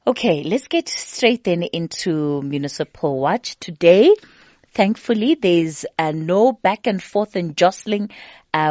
Okay, let's get straight then into Municipal Watch. Today, thankfully, there's no back and forth and jostling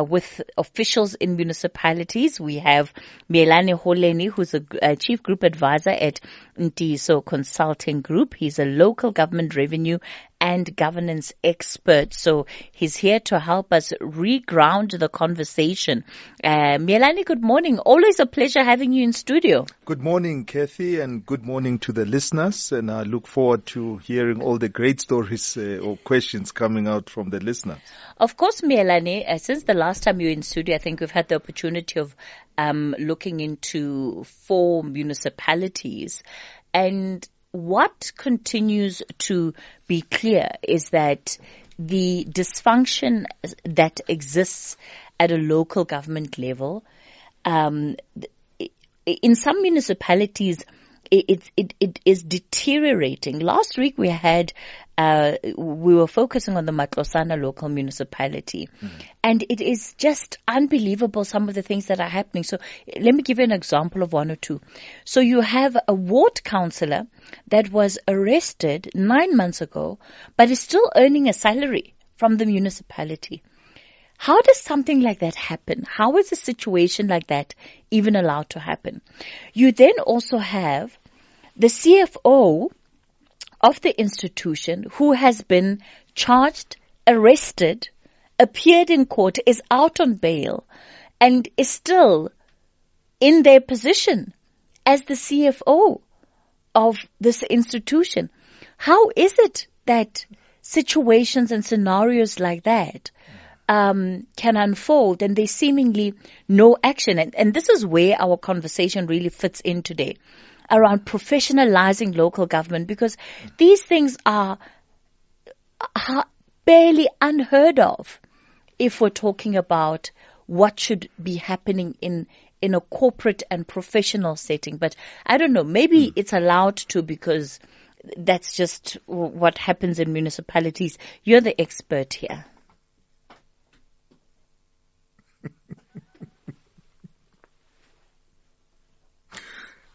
with officials in municipalities. We have Miyelani Holeni, who's a chief group advisor at Ntiso Consulting Group. He's a local government revenue and governance expert. So he's here to help us reground the conversation. Miyelani, good morning. Always a pleasure having you in studio. Good morning, Kathy, and good morning to the listeners. And I look forward to hearing all the great stories or questions coming out from the listeners. Of course, Miyelani, since the last time you were in studio, I think we've had the opportunity of looking into 4 municipalities. And what continues to be clear is that the dysfunction that exists at a local government level, in some municipalities, it is deteriorating. Last week we were focusing on the Matlosana local municipality, and it is just unbelievable some of the things that are happening. So let me give you an example of 1 or 2. So you have a ward councillor that was arrested 9 months ago, but is still earning a salary from the municipality. How does something like that happen? How is a situation like that even allowed to happen? You then also have the CFO of the institution who has been charged, arrested, appeared in court, is out on bail, and is still in their position as the CFO of this institution. How is it that situations and scenarios like that can unfold and there's seemingly no action? And this is where our conversation really fits in today, around professionalizing local government, because these things are barely unheard of if we're talking about what should be happening in a corporate and professional setting. But I don't know, maybe it's allowed to, because that's just what happens in municipalities. You're the expert here.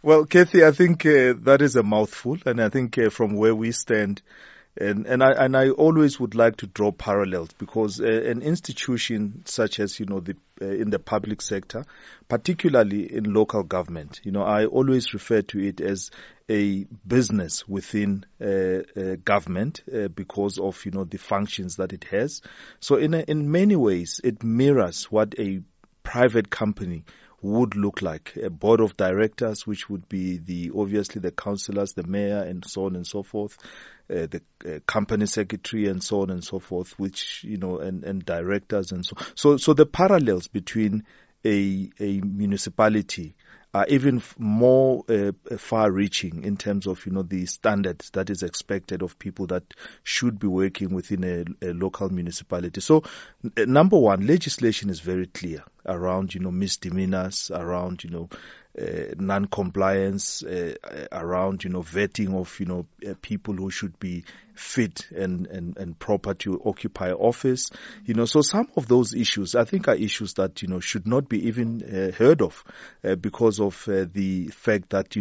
Well, Kathy, I think that is a mouthful, and I think from where we stand, and I always would like to draw parallels, because an institution such as in the public sector, particularly in local government, I always refer to it as a business within government because of the functions that it has. So in many ways, it mirrors what a private company would look like. A board of directors, which would be obviously the councillors, the mayor, and so on and so forth, the company secretary, and so on and so forth, which and directors and so the parallels between a municipality are even more far-reaching in terms of the standards that is expected of people that should be working within a local municipality. So, number one, legislation is very clear around misdemeanors, around non-compliance, around vetting of people who should be fit and proper to occupy office. So some of those issues, I think, are issues that should not be even heard of because of the fact that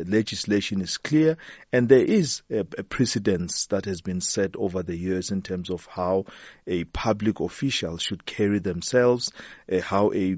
legislation is clear, and there is a precedence that has been set over the years in terms of how a public official should carry themselves, how a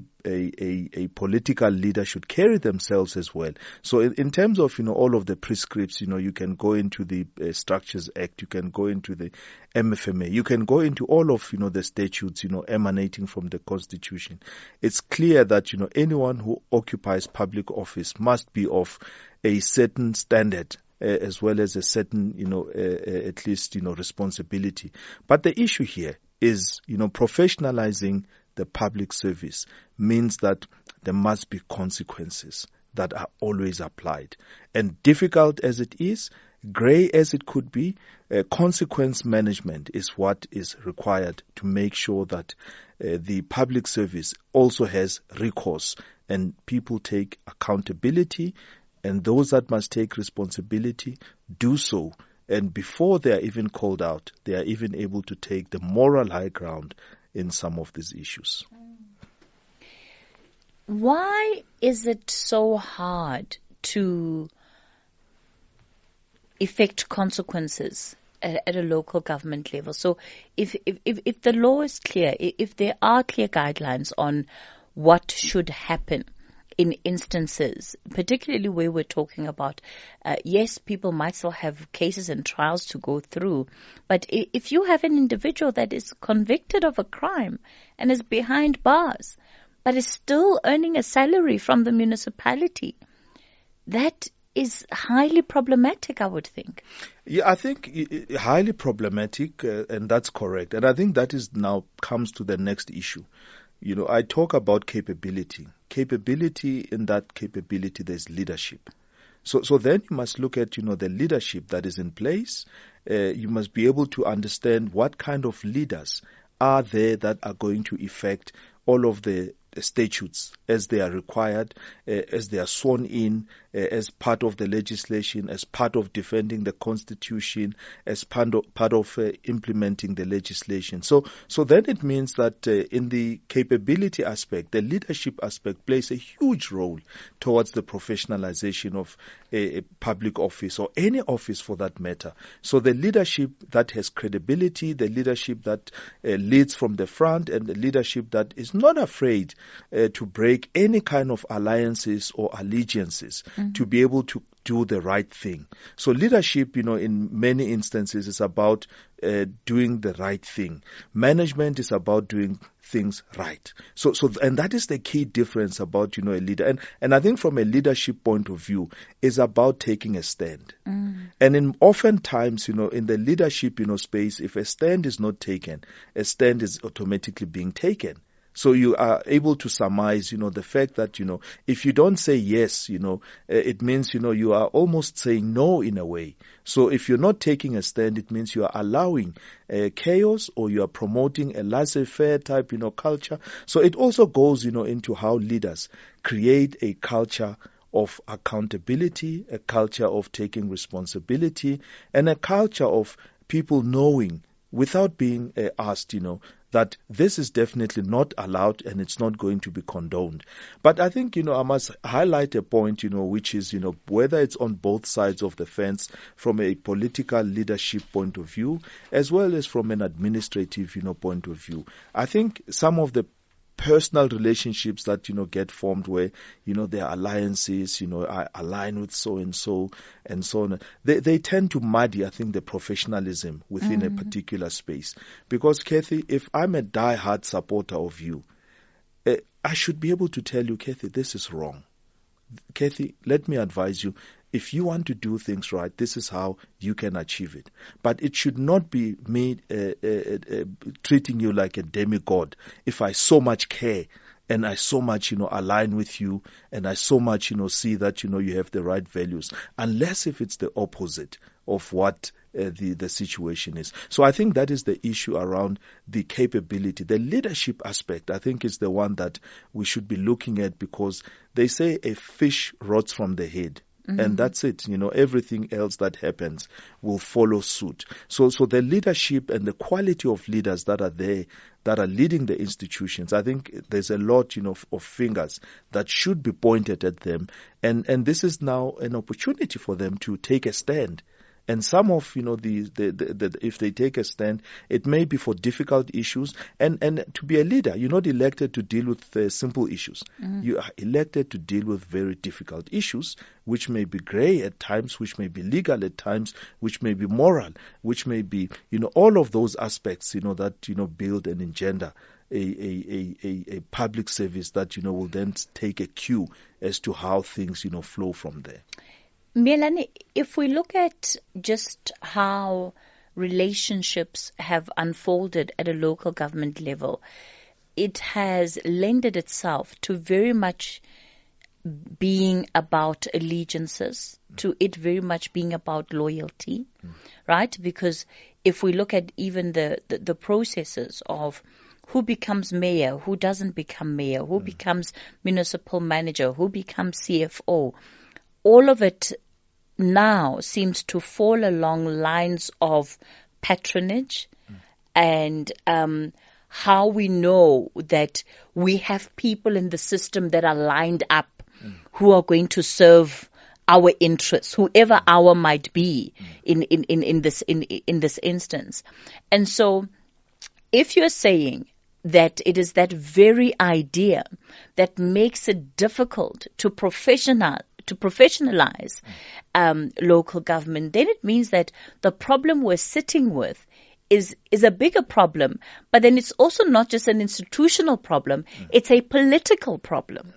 political leader should carry themselves as well. So in terms of all of the prescripts, you can go into the Structures Act, you can go into the MFMA, you can go into all of the statutes emanating from the Constitution. It's clear that anyone who occupies public office must be of a certain standard, as well as a certain at least responsibility. But the issue here is professionalizing the public service means that there must be consequences that are always applied. And difficult as it is, gray as it could be, consequence management is what is required to make sure that the public service also has recourse and people take accountability, and those that must take responsibility do so. And before they are even called out, they are even able to take the moral high ground in some of these issues. Why is it so hard to affect consequences at a local government level. So if the law is clear, if there are clear guidelines on what should happen in instances, particularly where we're talking about, yes, people might still have cases and trials to go through, but if you have an individual that is convicted of a crime and is behind bars, but is still earning a salary from the municipality, that is highly problematic, I would think. Yeah, I think highly problematic, and that's correct. And I think that is now comes to the next issue. I talk about capability. Capability, in that capability, there's leadership. So then you must look at, the leadership that is in place. You must be able to understand what kind of leaders are there that are going to effect all of the statutes as they are required, as they are sworn in, as part of the legislation, as part of defending the constitution, as part of implementing the legislation. So then it means that in the capability aspect, the leadership aspect plays a huge role towards the professionalization of a public office or any office for that matter. So the leadership that has credibility, the leadership that leads from the front, and the leadership that is not afraid to break any kind of alliances or allegiances to be able to do the right thing. So leadership, in many instances is about doing the right thing. Management is about doing things right. So and that is the key difference about, a leader. And I think from a leadership point of view, is about taking a stand. And oftentimes, in the leadership, space, if a stand is not taken, a stand is automatically being taken. So you are able to surmise, the fact that, if you don't say yes, it means, you are almost saying no in a way. So if you're not taking a stand, it means you are allowing chaos, or you are promoting a laissez-faire type, culture. So it also goes, into how leaders create a culture of accountability, a culture of taking responsibility, and a culture of people knowing without being asked, that this is definitely not allowed and it's not going to be condoned. But I think, I must highlight a point, which is, whether it's on both sides of the fence from a political leadership point of view, as well as from an administrative, point of view. I think some of the personal relationships that, get formed where, there are alliances, I align with so-and-so and so on. They tend to muddy, I think, the professionalism within a particular space. Because, Kathy, if I'm a die-hard supporter of you, I should be able to tell you, Kathy, this is wrong. Kathy, let me advise you. If you want to do things right, this is how you can achieve it. But it should not be me treating you like a demigod. If I so much care and I so much, align with you, and I so much, see that, you have the right values, unless if it's the opposite of what the situation is. So I think that is the issue around the capability. The leadership aspect, I think, is the one that we should be looking at, because they say a fish rots from the head. And that's it. Everything else that happens will follow suit. So the leadership and the quality of leaders that are there, that are leading the institutions, I think there's a lot, of fingers that should be pointed at them. And this is now an opportunity for them to take a stand. And some of, if they take a stand, it may be for difficult issues. And to be a leader, you're not elected to deal with simple issues. You are elected to deal with very difficult issues, which may be gray at times, which may be legal at times, which may be moral, which may be, all of those aspects, that, build and engender a public service that, will then take a cue as to how things, flow from there. Miyelani, if we look at just how relationships have unfolded at a local government level, it has lended itself to very much being about allegiances, to it very much being about loyalty, right? Because if we look at even the processes of who becomes mayor, who doesn't become mayor, who becomes municipal manager, who becomes CFO, all of it now seems to fall along lines of patronage and how we know that we have people in the system that are lined up who are going to serve our interests, whoever our might be in this instance. And so if you're saying that it is that very idea that makes it difficult to professionalize local government, then it means that the problem we're sitting with is a bigger problem. But then it's also not just an institutional problem; it's a political problem.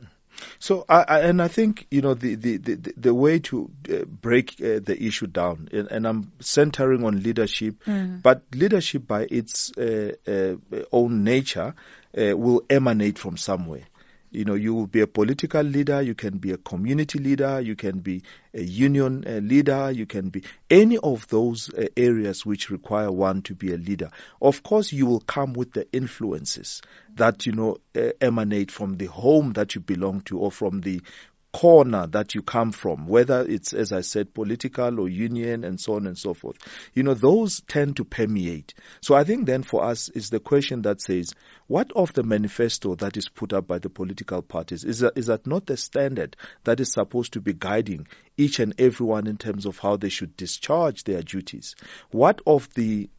So, I think, the way to break the issue down, and I'm centering on leadership, but leadership by its own nature will emanate from somewhere. You will be a political leader, you can be a community leader, you can be a union leader, you can be any of those areas which require one to be a leader. Of course, you will come with the influences that, emanate from the home that you belong to or from the corner that you come from, whether it's, as I said, political or union and so on and so forth. Those tend to permeate. So I think then for us is the question that says, what of the manifesto that is put up by the political parties? Is that not the standard that is supposed to be guiding each and everyone in terms of how they should discharge their duties? What of when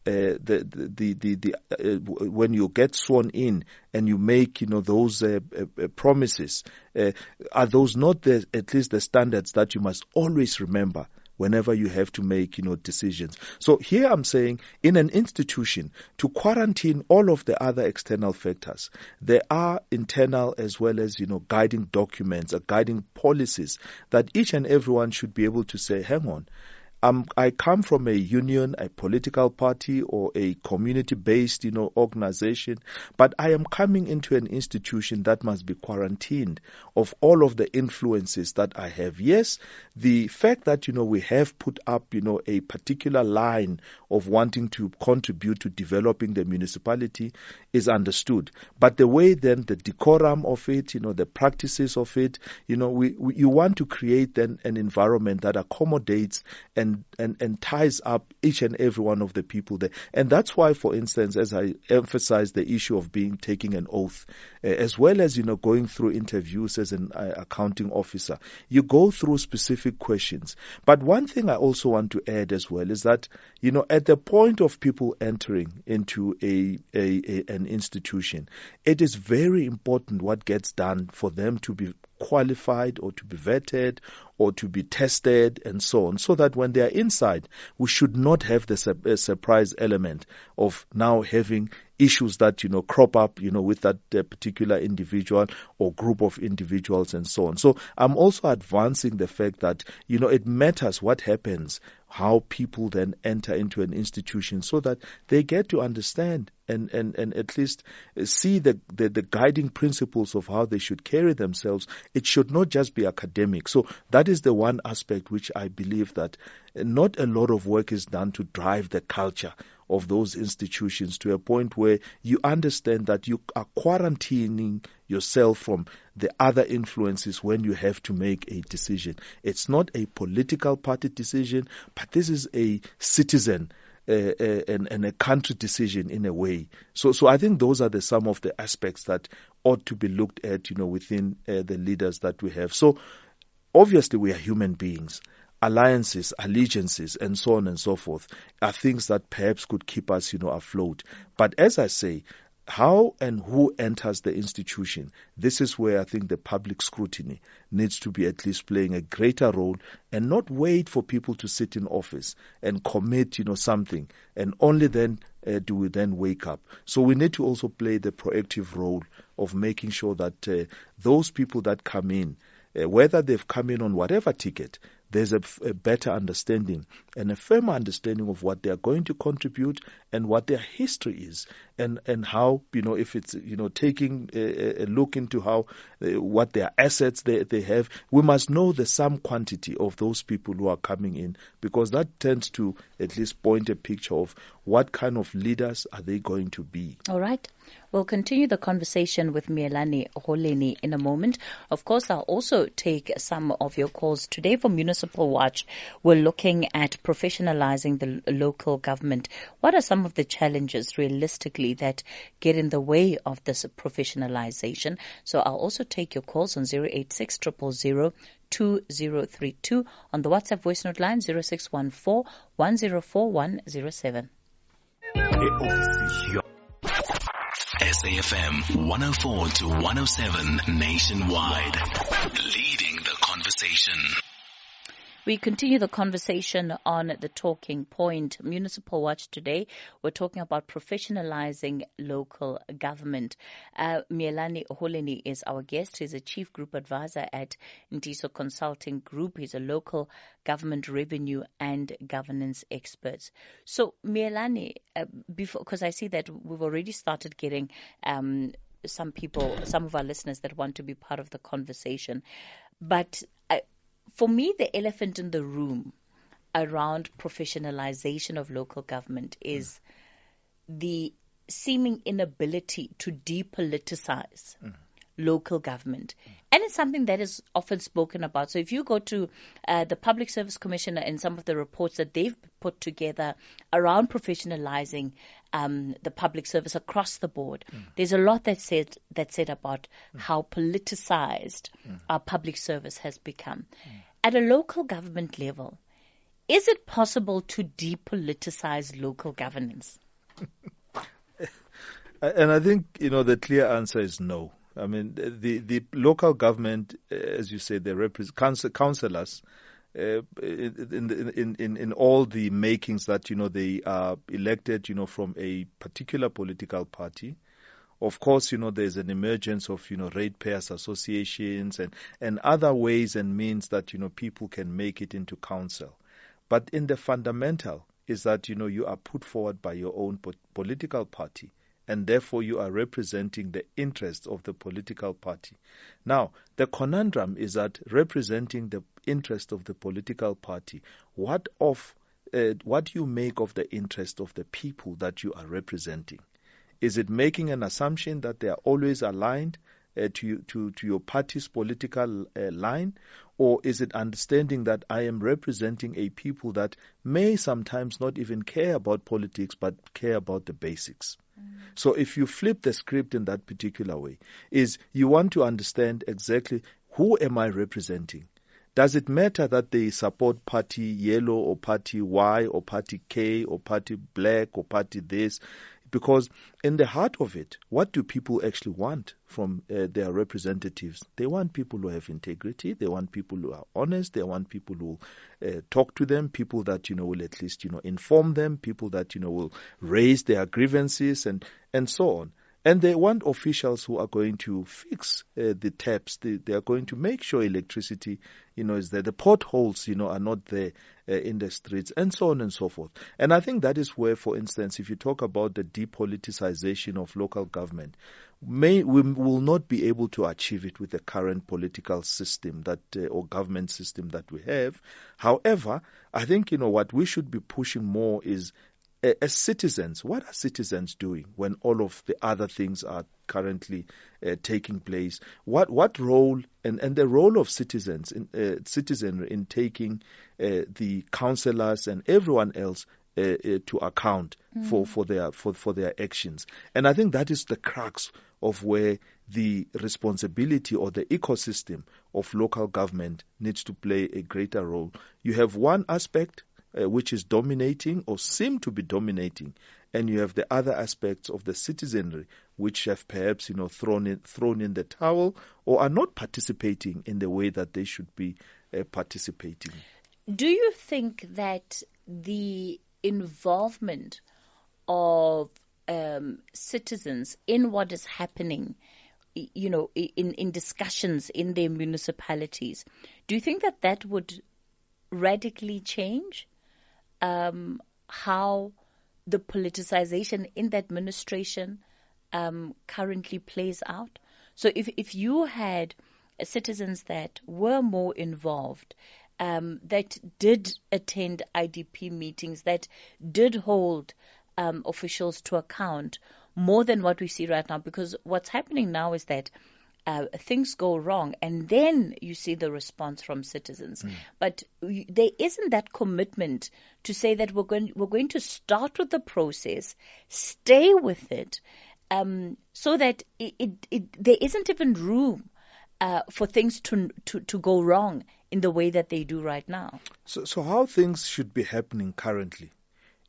you get sworn in and you make, those promises, are those not at least the standards that you must always remember whenever you have to make, decisions? So here I'm saying, in an institution, to quarantine all of the other external factors, there are internal as well as, guiding documents or guiding policies that each and everyone should be able to say, hang on, I come from a union, a political party, or a community-based, organization, but I am coming into an institution that must be quarantined of all of the influences that I have. Yes, the fact that, we have put up, a particular line of wanting to contribute to developing the municipality is understood. But the way then the decorum of it, the practices of it, you want to create then an environment that accommodates and ties up each and every one of the people there. And that's why, for instance, as I emphasize the issue of taking an oath, as well as, going through interviews as an accounting officer, you go through specific questions. But one thing I also want to add as well is that, at the point of people entering into an institution, it is very important what gets done for them to be qualified or to be vetted or to be tested and so on, so that when they are inside, we should not have the surprise element of now having issues that, crop up, with that particular individual or group of individuals and so on. So I'm also advancing the fact that, it matters what happens, how people then enter into an institution so that they get to understand and at least see the guiding principles of how they should carry themselves. It should not just be academic. So that is the one aspect which I believe that not a lot of work is done to drive the culture of those institutions to a point where you understand that you are quarantining yourself from the other influences when you have to make a decision. It's not a political party decision, but this is a citizen and a country decision in a way. So I think those are some of the aspects that ought to be looked at, within the leaders that we have. So obviously we are human beings. Alliances, allegiances, and so on and so forth are things that perhaps could keep us, afloat. But as I say, how and who enters the institution, this is where I think the public scrutiny needs to be at least playing a greater role and not wait for people to sit in office and commit, something, and only then do we then wake up. So we need to also play the proactive role of making sure that those people that come in, whether they've come in on whatever ticket, there's a better understanding and a firmer understanding of what they are going to contribute and what their history is, and how, if it's, taking a look into how, what their assets they have, we must know the sum quantity of those people who are coming in, because that tends to at least point a picture of what kind of leaders are they going to be. All right. We'll continue the conversation with Miyelani Holeni in a moment. Of course, I'll also take some of your calls today for Municipal Watch. We're looking at professionalizing the local government. What are some of the challenges realistically that get in the way of this professionalization? So I'll also take your calls on 086 000 2032 on the WhatsApp voice note line 0614 104 107. SAFM 104 to 107 nationwide, leading the conversation. We continue the conversation on the talking point. Municipal Watch today, we're talking about professionalizing local government. Miyelani Holeni is our guest. He's a chief group advisor at Ndiso Consulting Group. He's a local government revenue and governance expert. So, Miyelani, because I see that we've already started getting some of our listeners that want to be part of the conversation. But for me, the elephant in the room around professionalization of local government is the seeming inability to depoliticize local government. And it's something that is often spoken about. So if you go to the Public Service Commissioner and some of the reports that they've put together around professionalizing the public service across the board, there's a lot that's said about how politicized our public service has become. At a local government level, is it possible to depoliticize local governance? And I think, the clear answer is no. I mean, the local government, as you say, they represent councillors in all the makings that, they are elected, from a particular political party. Of course, there's an emergence of, ratepayers associations and other ways and means that, people can make it into council. But in the fundamental is that, you are put forward by your own political party, and therefore you are representing the interests of the political party. Now, the conundrum is that representing the interest of the political party, what you make of the interest of the people that you are representing? Is it making an assumption that they are always aligned to your party's political line? Or is it understanding that I am representing a people that may sometimes not even care about politics, but care about the basics? So if you flip the script in that particular way, is you want to understand exactly who am I representing? Does it matter that they support party yellow or party Y or party K or party black or party this? Because in the heart of it, what do people actually want from their representatives? They want people who have integrity. They want people who are honest. They want people who talk to them, people that, will at least, inform them, people that, will raise their grievances and so on. And they want officials who are going to fix the taps. They are going to make sure electricity, is there. The potholes, are not there in the streets, and so on and so forth. And I think that is where, for instance, if you talk about the depoliticization of local government, we will not be able to achieve it with the current political system or government system that we have. However, I think, what we should be pushing more is, as citizens, what are citizens doing when all of the other things are currently taking place? What role and the role of citizens citizenry in taking the councillors and everyone else to account for their actions? And I think that is the crux of where the responsibility or the ecosystem of local government needs to play a greater role. You have one aspect which is dominating or seem to be dominating, and you have the other aspects of the citizenry which have perhaps thrown in the towel or are not participating in the way that they should be participating. Do you think that the involvement of citizens in what is happening, in discussions in their municipalities, do you think that would radically change how the politicization in the administration currently plays out? So if you had citizens that were more involved, that did attend IDP meetings, that did hold officials to account, more than what we see right now, because what's happening now is that things go wrong, and then you see the response from citizens. But there isn't that commitment to say that we're going to start with the process, stay with it, so that there isn't even room for things to go wrong in the way that they do right now. So how things should be happening currently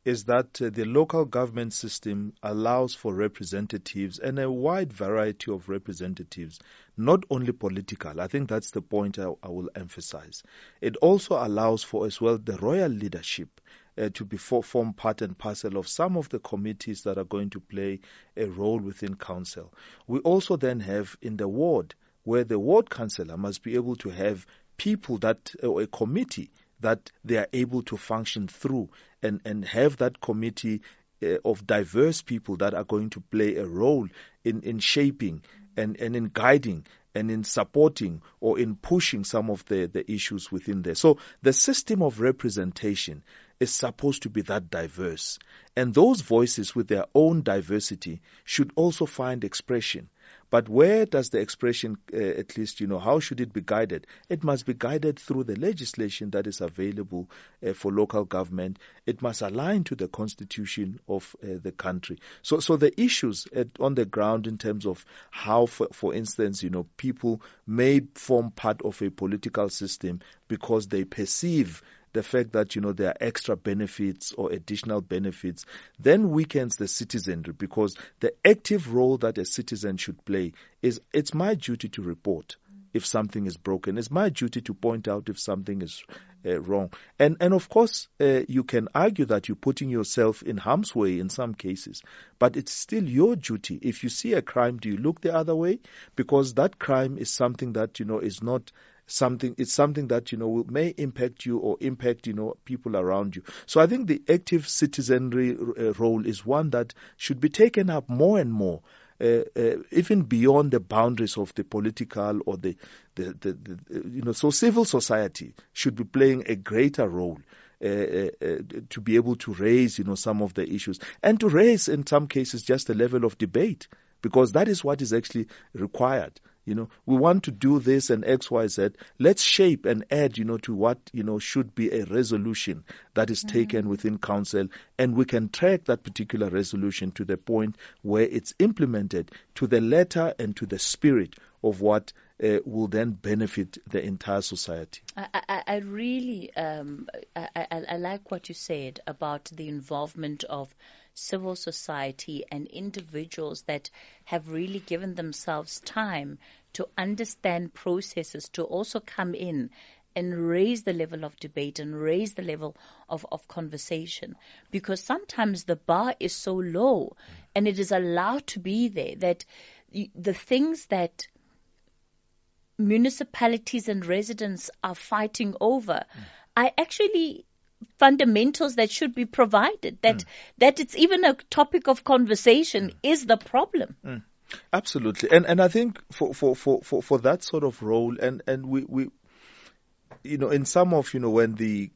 is that the local government system allows for representatives and a wide variety of representatives, not only political. I think that's the point I will emphasize. It also allows for as well the royal leadership to form part and parcel of some of the committees that are going to play a role within council. We also then have in the ward, where the ward councillor must be able to have people or a committee that they are able to function through and have that committee of diverse people that are going to play a role in shaping and in guiding and in supporting or in pushing some of the issues within there. So the system of representation is supposed to be that diverse. And those voices with their own diversity should also find expression. But where does the expression, at least, how should it be guided? It must be guided through the legislation that is available for local government. It must align to the constitution of the country. So the issues on the ground in terms of how, for instance, people may form part of a political system because they perceive the fact that, there are extra benefits or additional benefits, then weakens the citizenry, because the active role that a citizen should play is, it's my duty to report if something is broken. It's my duty to point out if something is wrong. And of course, you can argue that you're putting yourself in harm's way in some cases, but it's still your duty. If you see a crime, do you look the other way? Because that crime is something that, is not something, it's something that, may impact you or impact, people around you. So I think the active citizenry role is one that should be taken up more and more, even beyond the boundaries of the political or so civil society should be playing a greater role. To be able to raise, some of the issues, and to raise in some cases just a level of debate, because that is what is actually required. We want to do this and X, Y, Z. Let's shape and add, to what, should be a resolution that is taken within council, and we can track that particular resolution to the point where it's implemented to the letter and to the spirit of what will then benefit the entire society. I really I like what you said about the involvement of civil society and individuals that have really given themselves time to understand processes, to also come in and raise the level of debate and raise the level of conversation. Because sometimes the bar is so low and it is allowed to be there that the things that municipalities and residents are fighting over are actually fundamentals that should be provided, that it's even a topic of conversation is the problem. Absolutely. And I think for that sort of role, and we in some of, when the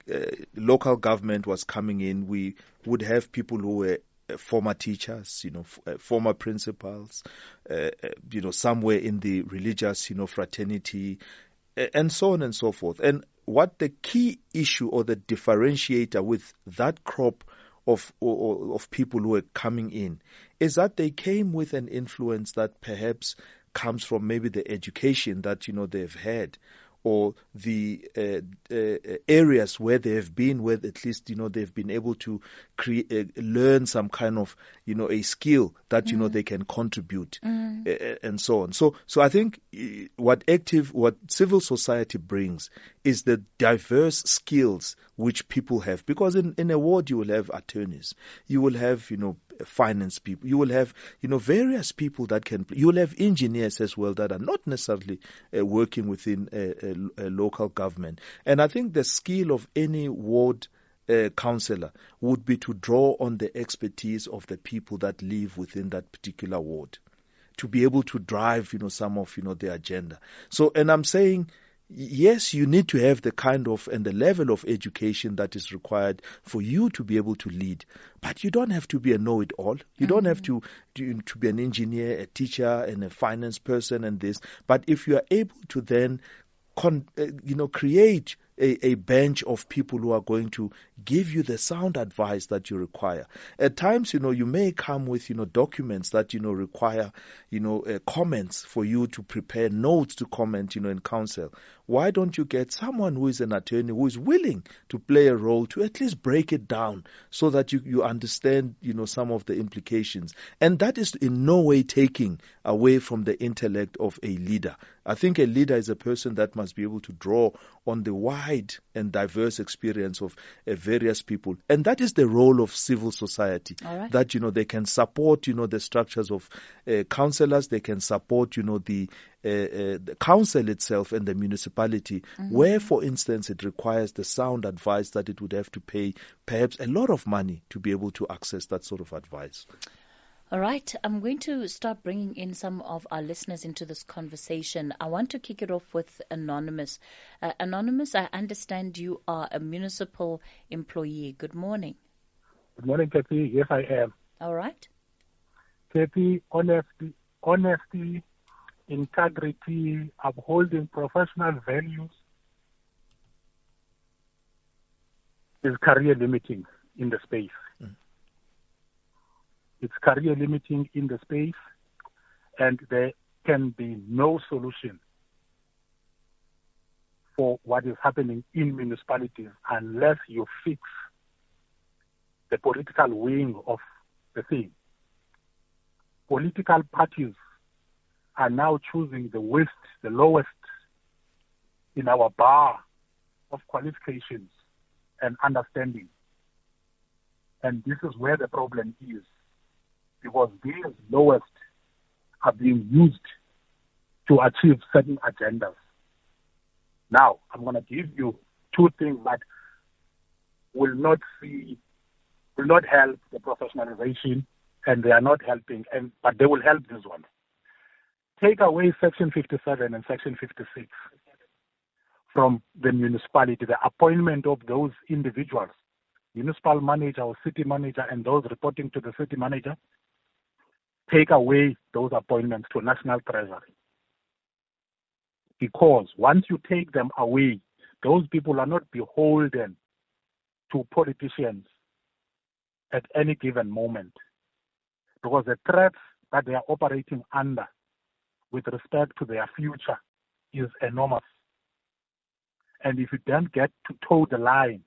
local government was coming in, we would have people who were former teachers, former principals, somewhere in the religious, fraternity, and so on and so forth. And what the key issue or the differentiator with that crop of people who are coming in is that they came with an influence that perhaps comes from maybe the education that, they've had, or the areas where they have been, where at least, they've been able to learn some kind of, a skill that, they can contribute, and so on. So I think what civil society brings is the diverse skills which people have. Because in a ward, you will have attorneys, you will have, finance people, you will have, various people that you will have engineers as well that are not necessarily working within a local government. And I think the skill of any ward councillor would be to draw on the expertise of the people that live within that particular ward, to be able to drive, some of, the agenda. So, and I'm saying, yes, you need to have the kind of and the level of education that is required for you to be able to lead. But you don't have to be a know-it-all. You don't have to be an engineer, a teacher, and a finance person and this. But if you are able to then create a bench of people who are going to give you the sound advice that you require. At times, you may come with, documents that, require, comments for you to prepare notes to comment, in council. Why don't you get someone who is an attorney who is willing to play a role to at least break it down so that you understand, some of the implications. And that is in no way taking away from the intellect of a leader. I think a leader is a person that must be able to draw on the wide and diverse experience of various people. And that is the role of civil society. All right. That, they can support, the structures of councillors, they can support, the council itself and the municipality, where, for instance, it requires the sound advice that it would have to pay perhaps a lot of money to be able to access that sort of advice. All right, I'm going to start bringing in some of our listeners into this conversation. I want to kick it off with Anonymous. Anonymous, I understand you are a municipal employee. Good morning. Good morning, Kathy. Yes, I am. All right. Kathy, honesty, integrity, upholding professional values is career limiting in the space. It's career limiting in the space, and there can be no solution for what is happening in municipalities unless you fix the political wing of the thing. Political parties are now choosing the lowest in our bar of qualifications and understanding. And this is where the problem is, because these lowest are being used to achieve certain agendas. Now, I'm going to give you two things that will not help the professionalization, and they are not helping, but they will help this one. Take away Section 57 and Section 56 from the municipality, the appointment of those individuals, municipal manager or city manager, and those reporting to the city manager. Take away those appointments to National Treasury. Because once you take them away, those people are not beholden to politicians at any given moment. Because the threats that they are operating under with respect to their future is enormous. And if you don't get to toe the line,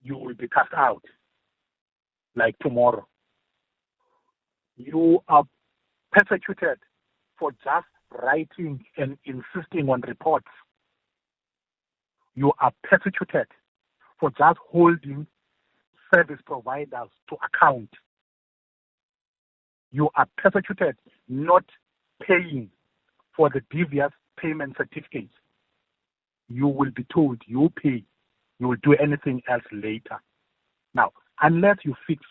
you will be cast out like tomorrow. You are persecuted for just writing and insisting on reports. You are persecuted for just holding service providers to account. You are persecuted not paying for the devious payment certificates. You will be told you pay. You will do anything else later. Now, unless you fix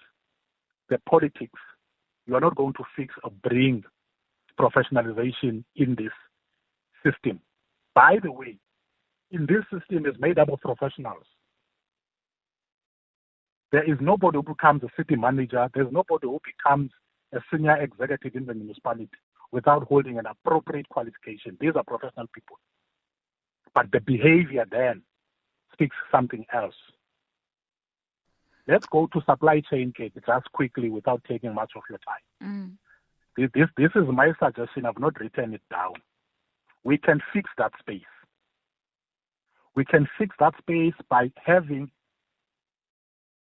the politics, you are not going to fix or bring professionalization in this system. By the way, in this system is made up of professionals. There is nobody who becomes a city manager. There's nobody who becomes a senior executive in the municipality without holding an appropriate qualification. These are professional people. But the behavior then speaks something else. Let's go to supply chain, Kate, just quickly without taking much of your time. This is my suggestion. I've not written it down. We can fix that space. We can fix that space by having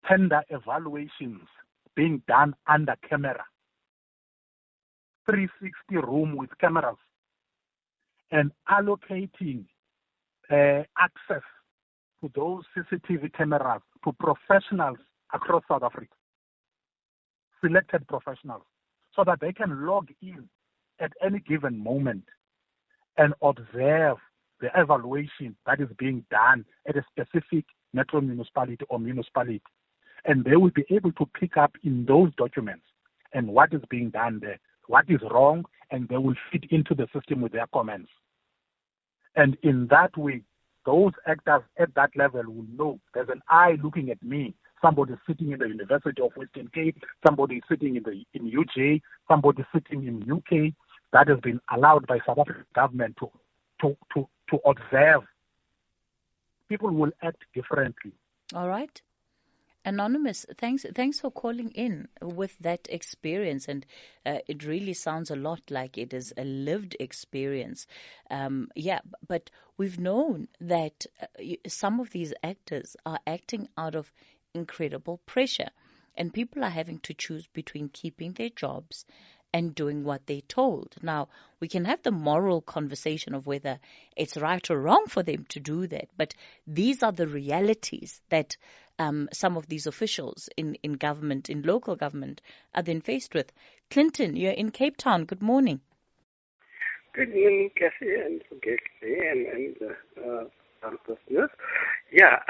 tender evaluations being done under camera. 360 room with cameras and allocating access to those CCTV cameras to professionals across South Africa, selected professionals, so that they can log in at any given moment and observe the evaluation that is being done at a specific metro municipality or municipality. And they will be able to pick up in those documents and what is being done there, what is wrong, and they will fit into the system with their comments. And in that way, those actors at that level will know there's an eye looking at me. Somebody sitting in the University of Western Cape, somebody sitting in UJ, somebody sitting in UK. That has been allowed by South African government to observe. People will act differently. All right. Anonymous, thanks for calling in with that experience, and it really sounds a lot like it is a lived experience. But we've known that some of these actors are acting out of incredible pressure, and people are having to choose between keeping their jobs and doing what they're told. Now, we can have the moral conversation of whether it's right or wrong for them to do that, but these are the realities that some of these officials in government, in local government, are then faced with. Clinton, you're in Cape Town. Good morning. Good morning, Cassie, and listeners. Yeah,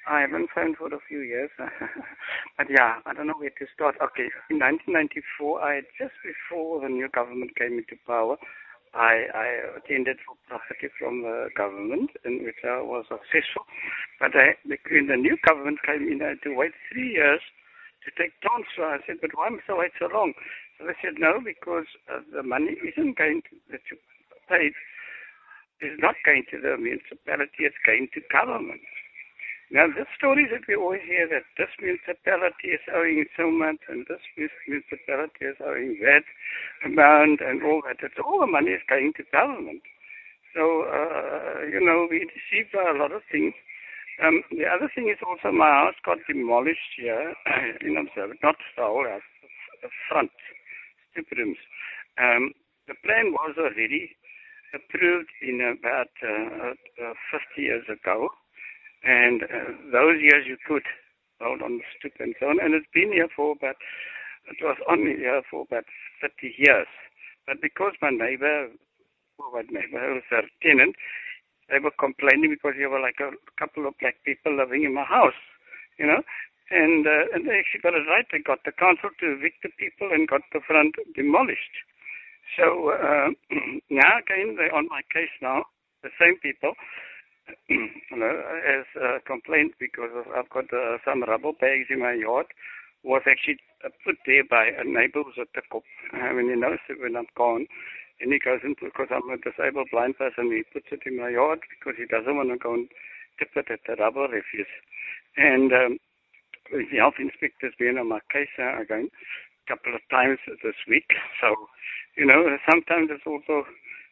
I haven't phoned for a few years, but yeah, I don't know where to start. Okay, in 1994, just before the new government came into power, I attended for property from the government, in which I was successful. But when the new government came in, I had to wait 3 years to take transfer. I said, but why must I wait so long? So they said, no, because the money isn't going to, that you paid, is not going to the municipality, it's going to government. Now, the stories that we always hear that this municipality is owing so much and this municipality is owing that amount and all that. It's all the money is going to government. So, we received a lot of things. The other thing is also my house got demolished here in Observer, not the whole house, the front, stupid rooms. The plan was already approved in about 50 years ago. And those years you could hold on the stoop and so on. And it's been here it was only here for about 30 years. But because my neighbor was a tenant, they were complaining because there were like a couple of black people living in my house, and they actually got it right. They got the council to evict the people and got the front demolished. So now again, they're on my case now, the same people. As a complaint because I've got some rubber bags in my yard was actually put there by a neighbor who's a tickle. When he knows that when I'm gone, and he goes in because I'm a disabled blind person, he puts it in my yard because he doesn't want to go and tip it at the rubber refuse. And the health inspector's been on my case again a couple of times this week. So, sometimes it's also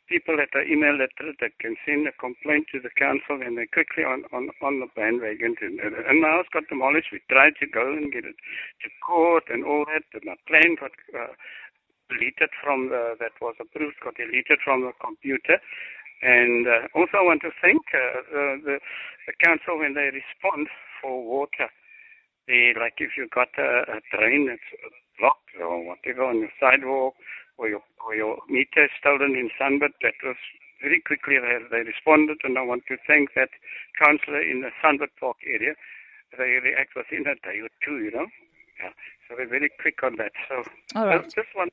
people at the email letter that can send a complaint to the council and they're quickly on the bandwagon. And my house got demolished. We tried to go and get it to court and all that. And my plan got deleted from that was approved, got deleted from the computer. And also I want to thank the council when they respond for water. Like if you got a drain that's blocked or whatever on your sidewalk, or your meter stolen in Sunbird, that was very quickly they responded, and I want to thank that councillor in the Sunbird Park area. They react within a day or two, Yeah. So they're very quick on that. So all right. Just one.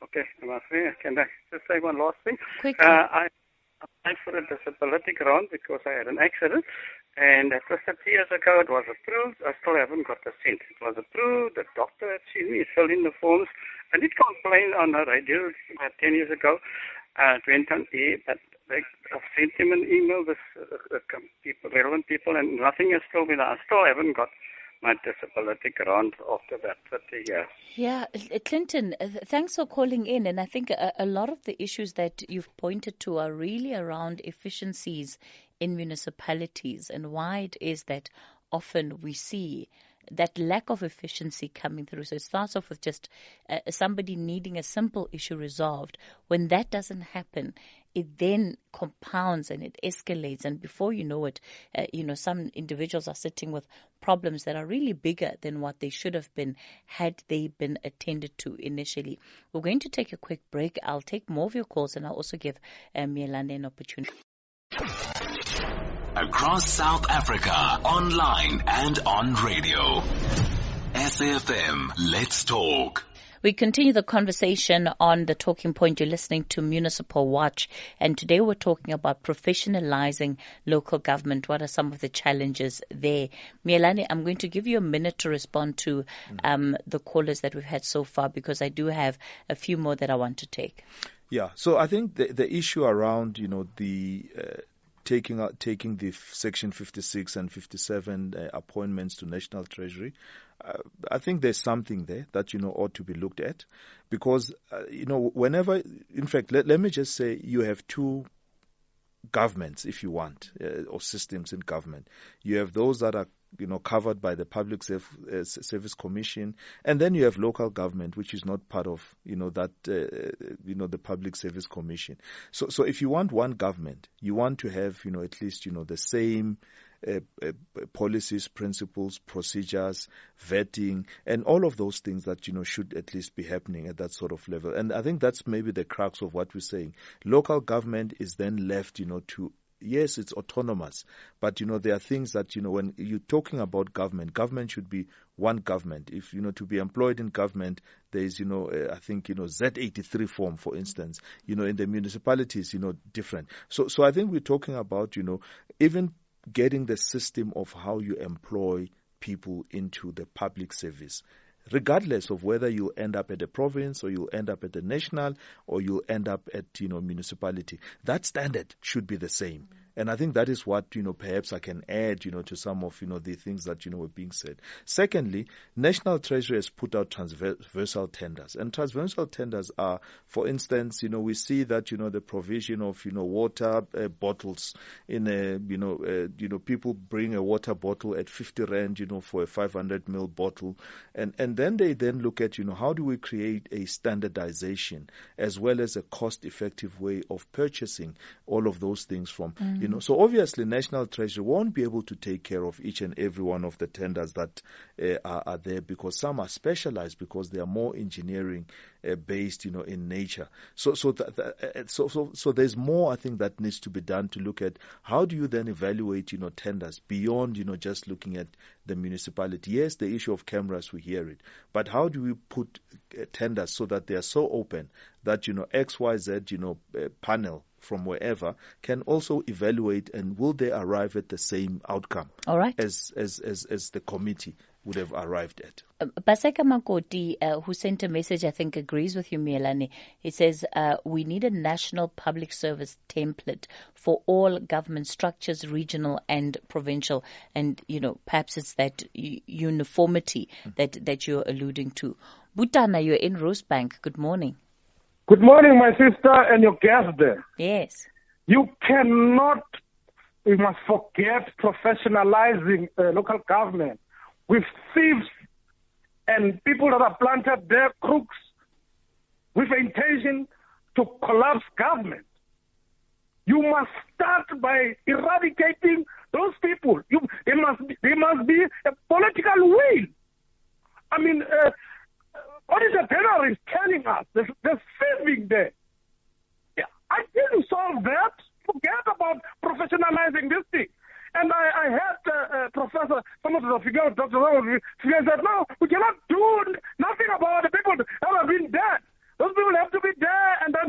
Okay, can I just say one last thing? Quickly. I applied for a disability grant because I had an accident, and that was 30 years ago. It was approved. I still haven't got the cent. It was approved. The doctor had seen me, filled in the forms. I did complain on the radio about 10 years ago. It went on air, but I've sent him an email with relevant people, and nothing has still been. I still haven't got my disability grant after that 30 years. Yeah, Clinton, thanks for calling in. And I think a lot of the issues that you've pointed to are really around efficiencies in municipalities and why it is that often we see that lack of efficiency coming through. So it starts off with just somebody needing a simple issue resolved. When that doesn't happen, it then compounds and it escalates. And before you know it, some individuals are sitting with problems that are really bigger than what they should have been had they been attended to initially. We're going to take a quick break. I'll take more of your calls and I'll also give Miyelani an opportunity. Across South Africa, online and on radio. SAFM, let's talk. We continue the conversation on the talking point. You're listening to Municipal Watch, and today we're talking about professionalizing local government. What are some of the challenges there? Miyelani, I'm going to give you a minute to respond to the callers that we've had so far, because I do have a few more that I want to take. Yeah, so I think the issue around, the taking the Section 56 and 57 appointments to National Treasury, I think there's something there that, ought to be looked at, because, whenever, in fact, let me just say you have two governments, if you want, or systems in government. You have those that are covered by the Public Service Commission, and then you have local government, which is not part of, the Public Service Commission. So if you want one government, you want to have, at least, the same policies, principles, procedures, vetting, and all of those things that, should at least be happening at that sort of level. And I think that's maybe the crux of what we're saying. Local government is then left, to, yes, it's autonomous, but, there are things that, when you're talking about government should be one government. If, to be employed in government, there is, I think, Z83 form, for instance, in the municipalities, different. So I think we're talking about, even getting the system of how you employ people into the public service, regardless of whether you end up at a province or you'll end up at a national or you'll end up at, municipality. That standard should be the same. And I think that is what, perhaps I can add, to some of, the things that, were being said. Secondly, National Treasury has put out transversal tenders. And transversal tenders are, for instance, we see that, the provision of, water bottles in a, people bring a water bottle at 50 rand, for a 500 ml bottle. And then they then look at, how do we create a standardization as well as a cost-effective way of purchasing all of those things from, so obviously National Treasury won't be able to take care of each and every one of the tenders that are there, because some are specialized because they are more engineering based, in nature. So there's more, I think, that needs to be done to look at how do you then evaluate, tenders beyond, just looking at the municipality. Yes, the issue of cameras, we hear it, but how do we put tenders so that they are so open that, XYZ, panel from wherever can also evaluate, and will they arrive at the same outcome? All right. As the committee would have arrived at. Baseka Makoti, who sent a message, I think agrees with you, Miyelani. He says, we need a national public service template for all government structures, regional and provincial. And, perhaps it's that uniformity that you're alluding to. Butana, you're in Rosebank. Good morning. Good morning, my sister and your guest there. Yes. We must forget professionalizing local government with thieves and people that are planted there, crooks, with the intention to collapse government. You must start by eradicating those people. There must be a political will. I mean, what is the general is telling us? There's saving there. Yeah, until you solve that, forget about professionalizing this thing. And I heard Professor, some of the figures, Dr. Figures said, no, we cannot do nothing about the people that have been dead. Those people have to be there, and then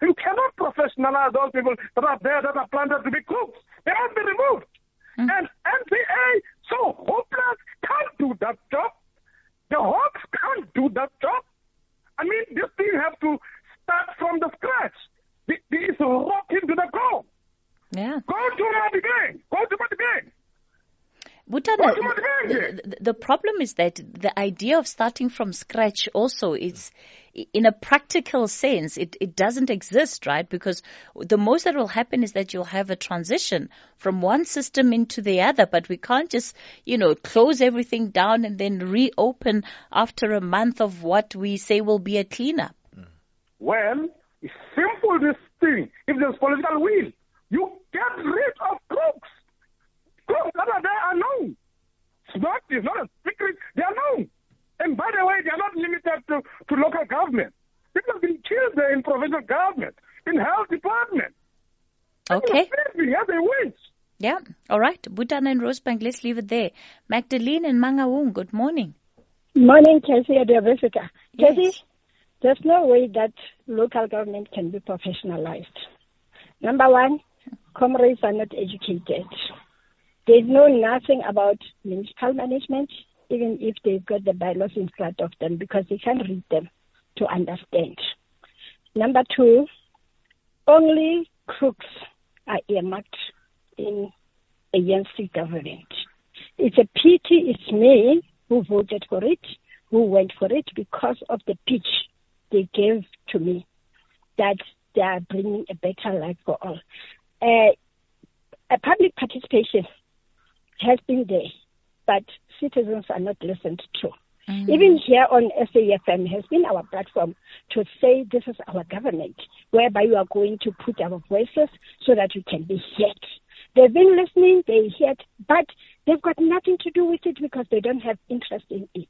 you cannot professionalize those people that are there, that are planted to be cooks. They must be removed. And NPA, so hopeless, can't do that job. The Hawks can't do that job. I mean, this thing have to start from the scratch. This rocking to the core. Yeah. Go to it again. Butana, the problem is that the idea of starting from scratch also is, in a practical sense, it doesn't exist, right? Because the most that will happen is that you'll have a transition from one system into the other, but we can't just, close everything down and then reopen after a month of what we say will be a cleanup. Well, it's simple, this thing. If there's political will, you get rid of crooks. Crooks that are there are known. It's not a secret. They are known. And by the way, they are not limited to local government. People have been killed there in provincial government, in health department. Okay. Yeah, they win. Yeah. All right. Butana and Rosebank, let's leave it there. Magdalene and Mangaung, good morning. Morning, Casey at the Visitor. Yes. Casey, there's no way that local government can be professionalized. Number one, comrades are not educated. They know nothing about municipal management, even if they've got the bylaws in front of them, because they can't read them to understand. Number two, only crooks are earmarked in ANC government. It's a pity it's me who voted for it, who went for it, because of the pitch they gave to me, that they are bringing a better life for all. A public participation has been there, but citizens are not listened to. Even here on SAFM has been our platform to say this is our government, whereby we are going to put our voices so that we can be heard. They've been listening, they heard, but they've got nothing to do with it because they don't have interest in it.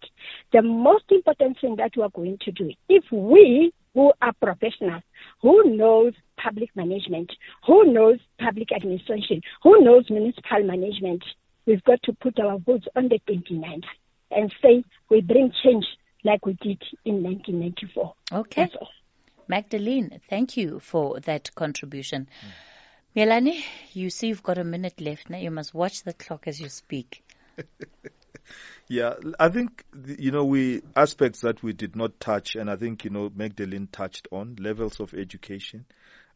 The most important thing that we are going to do, if we who are professionals, who knows public management, who knows public administration, who knows municipal management, we've got to put our votes on the 29th and say we bring change like we did in 1994. Okay. Magdalene, thank you for that contribution. Miyelani, you see you've got a minute left now. You must watch the clock as you speak. Yeah, I think, aspects that we did not touch, and I think, Magdalene touched on, levels of education.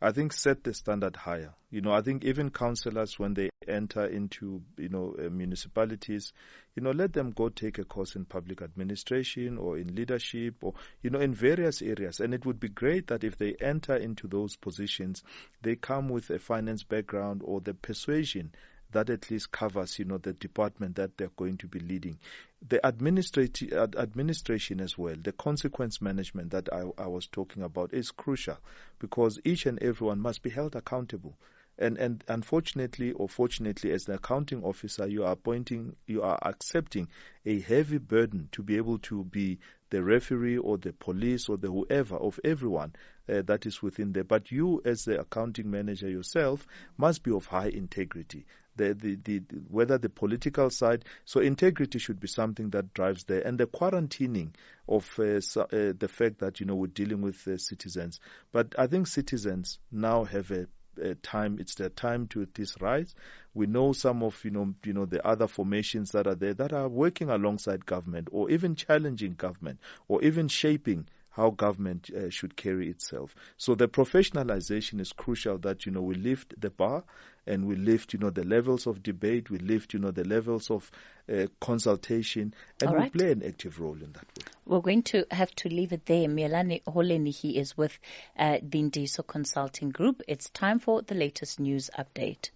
I think set the standard higher. I think even councillors, when they enter into, municipalities, let them go take a course in public administration or in leadership or, in various areas. And it would be great that if they enter into those positions, they come with a finance background or the persuasion that at least covers, the department that they're going to be leading. The administration as well, the consequence management that I was talking about is crucial, because each and everyone must be held accountable. And unfortunately or fortunately, as the accounting officer, you are accepting a heavy burden to be able to be the referee or the police or the whoever of everyone that is within there. But you, as the accounting manager yourself, must be of high integrity. Whether the political side, so integrity should be something that drives there, and the quarantining of the fact that we're dealing with citizens. But I think citizens now have a time. It's their time to at least rise. We know some of the other formations that are there that are working alongside government, or even challenging government, or even shaping how government should carry itself. So the professionalization is crucial, that we lift the bar and we lift the levels of debate, we lift the levels of consultation, and we play an active role in that way. We're going to have to leave it there. Miyelani Holeni, he is with the Ndiso Consulting Group. It's time for the latest news update.